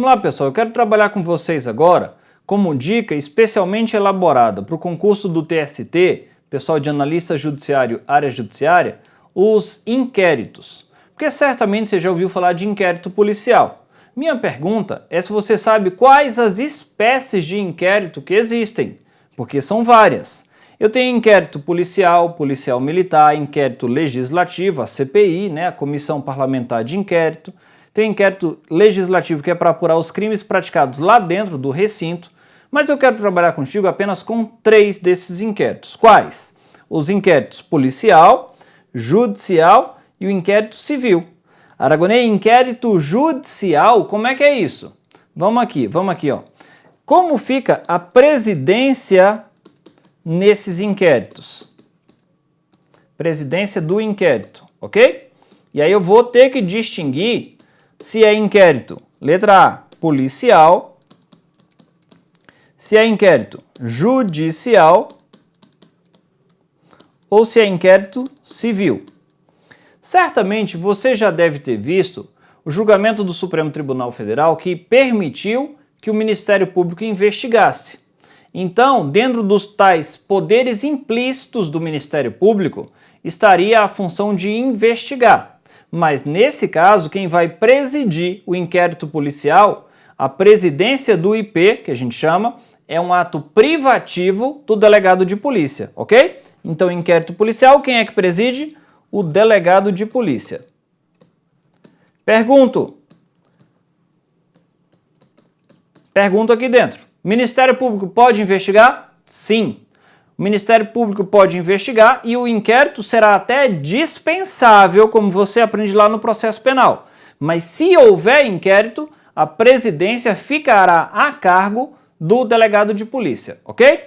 Vamos lá, pessoal, eu quero trabalhar com vocês agora como dica especialmente elaborada para o concurso do TST, pessoal de analista judiciário, área judiciária, os inquéritos. Porque certamente você já ouviu falar de inquérito policial. Minha pergunta é se você sabe quais as espécies de inquérito que existem, porque são várias. Eu tenho inquérito policial, policial militar, inquérito legislativo, a CPI, né, a Comissão Parlamentar de Inquérito. Tem inquérito legislativo que é para apurar os crimes praticados lá dentro do recinto, mas eu quero trabalhar contigo apenas com 3 desses inquéritos. Quais? Os inquéritos policial, judicial e o inquérito civil. Aragonês, inquérito judicial, como é que é isso? Vamos aqui, ó. Como fica a presidência nesses inquéritos? Presidência do inquérito, ok? E aí eu vou ter que distinguir se é inquérito, letra A, policial, se é inquérito judicial ou se é inquérito civil. Certamente você já deve ter visto o julgamento do Supremo Tribunal Federal que permitiu que o Ministério Público investigasse. Então, dentro dos tais poderes implícitos do Ministério Público, estaria a função de investigar. Mas, nesse caso, quem vai presidir o inquérito policial, a presidência do IP, que a gente chama, é um ato privativo do delegado de polícia, ok? Então, inquérito policial, quem é que preside? O delegado de polícia. Pergunto aqui dentro. Ministério Público pode investigar? Sim. O Ministério Público pode investigar e o inquérito será até dispensável, como você aprende lá no processo penal. Mas se houver inquérito, a presidência ficará a cargo do delegado de polícia, ok?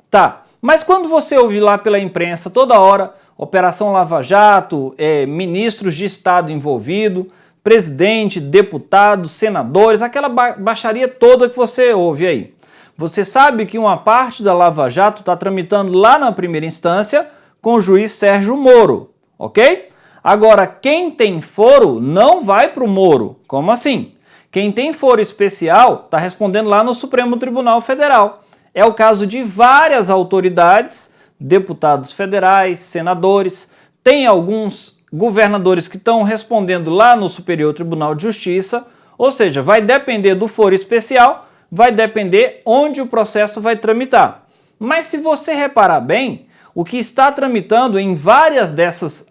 Tá. Mas quando você ouve lá pela imprensa toda hora, Operação Lava Jato, ministros de Estado envolvidos, presidente, deputados, senadores, aquela baixaria toda que você ouve aí. Você sabe que uma parte da Lava Jato está tramitando lá na primeira instância com o juiz Sérgio Moro, ok? Agora, quem tem foro não vai para o Moro. Como assim? Quem tem foro especial está respondendo lá no Supremo Tribunal Federal. É o caso de várias autoridades, deputados federais, senadores, tem alguns governadores que estão respondendo lá no Superior Tribunal de Justiça, ou seja, vai depender do foro especial, vai depender onde o processo vai tramitar. Mas se você reparar bem, o que está tramitando em várias dessas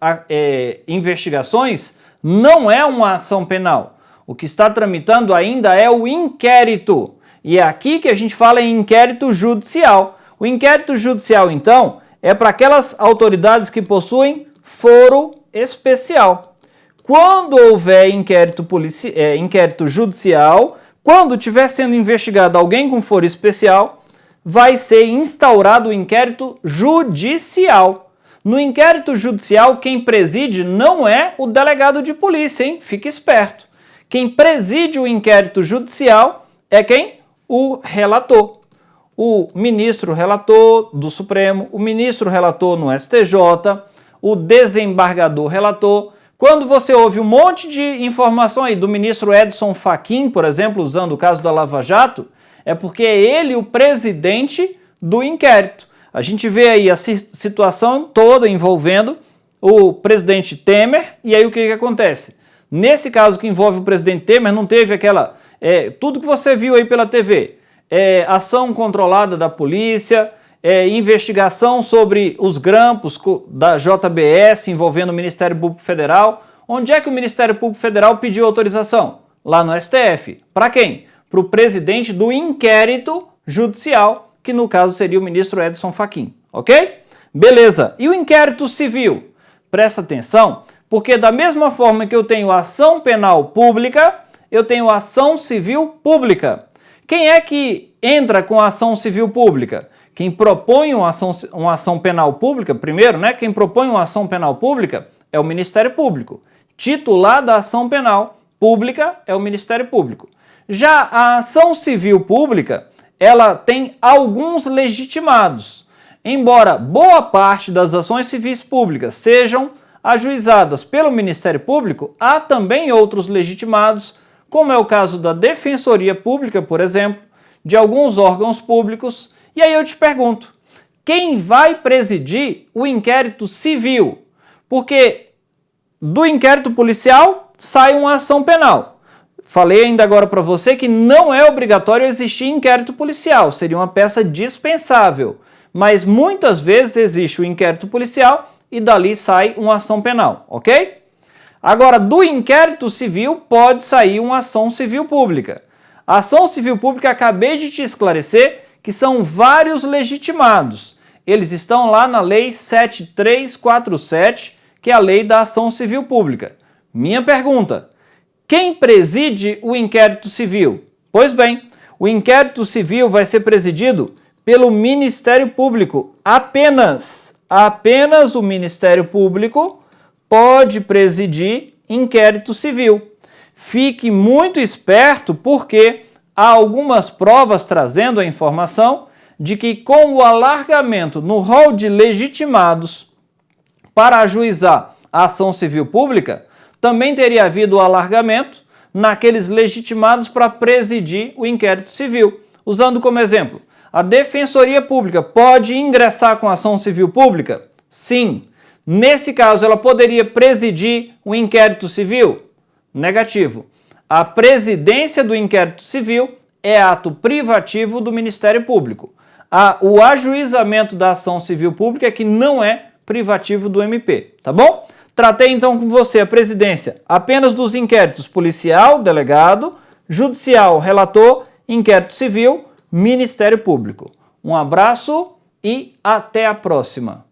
investigações não é uma ação penal. O que está tramitando ainda é o inquérito. E é aqui que a gente fala em inquérito judicial. O inquérito judicial, então, é para aquelas autoridades que possuem foro especial. Quando houver inquérito judicial, quando estiver sendo investigado alguém com foro especial, vai ser instaurado o inquérito judicial. No inquérito judicial, quem preside não é o delegado de polícia, hein? Fique esperto. Quem preside o inquérito judicial é quem? O relator. O ministro relator do Supremo, o ministro relator no STJ, o desembargador relator. Quando você ouve um monte de informação aí do ministro Edson Fachin, por exemplo, usando o caso da Lava Jato, é porque é ele o presidente do inquérito. A gente vê aí a situação toda envolvendo o presidente Temer, e aí o que acontece? Nesse caso que envolve o presidente Temer, não teve aquela... tudo que você viu aí pela TV, ação controlada da polícia, investigação sobre os grampos da JBS envolvendo o Ministério Público Federal. Onde é que o Ministério Público Federal pediu autorização? Lá no STF. Para quem? Para o presidente do inquérito judicial, que no caso seria o ministro Edson Fachin, ok? Beleza. E o inquérito civil? Presta atenção, porque da mesma forma que eu tenho ação penal pública, eu tenho ação civil pública. Quem é que entra com a ação civil pública? Quem propõe uma ação penal pública, primeiro, né? Quem propõe uma ação penal pública é o Ministério Público. Titular da ação penal pública é o Ministério Público. Já a ação civil pública, ela tem alguns legitimados. Embora boa parte das ações civis públicas sejam ajuizadas pelo Ministério Público, há também outros legitimados, como é o caso da Defensoria Pública, por exemplo, de alguns órgãos públicos. E aí eu te pergunto, quem vai presidir o inquérito civil? Porque do inquérito policial sai uma ação penal. Falei ainda agora para você que não é obrigatório existir inquérito policial, seria uma peça dispensável. Mas muitas vezes existe o inquérito policial e dali sai uma ação penal, ok? Agora, do inquérito civil pode sair uma ação civil pública. A ação civil pública, acabei de te esclarecer que são vários legitimados. Eles estão lá na Lei 7347, que é a Lei da Ação Civil Pública. Minha pergunta: quem preside o inquérito civil? Pois bem, o inquérito civil vai ser presidido pelo Ministério Público. Apenas o Ministério Público pode presidir inquérito civil. Fique muito esperto, porque há algumas provas trazendo a informação de que, com o alargamento no rol de legitimados para ajuizar a ação civil pública, também teria havido o alargamento naqueles legitimados para presidir o inquérito civil. Usando como exemplo, a Defensoria Pública pode ingressar com a ação civil pública? Sim. Nesse caso, ela poderia presidir o inquérito civil? Negativo. A presidência do inquérito civil é ato privativo do Ministério Público. O ajuizamento da ação civil pública é que não é privativo do MP, tá bom? Tratei então com você a presidência apenas dos inquéritos policial, delegado, judicial, relator, inquérito civil, Ministério Público. Um abraço e até a próxima.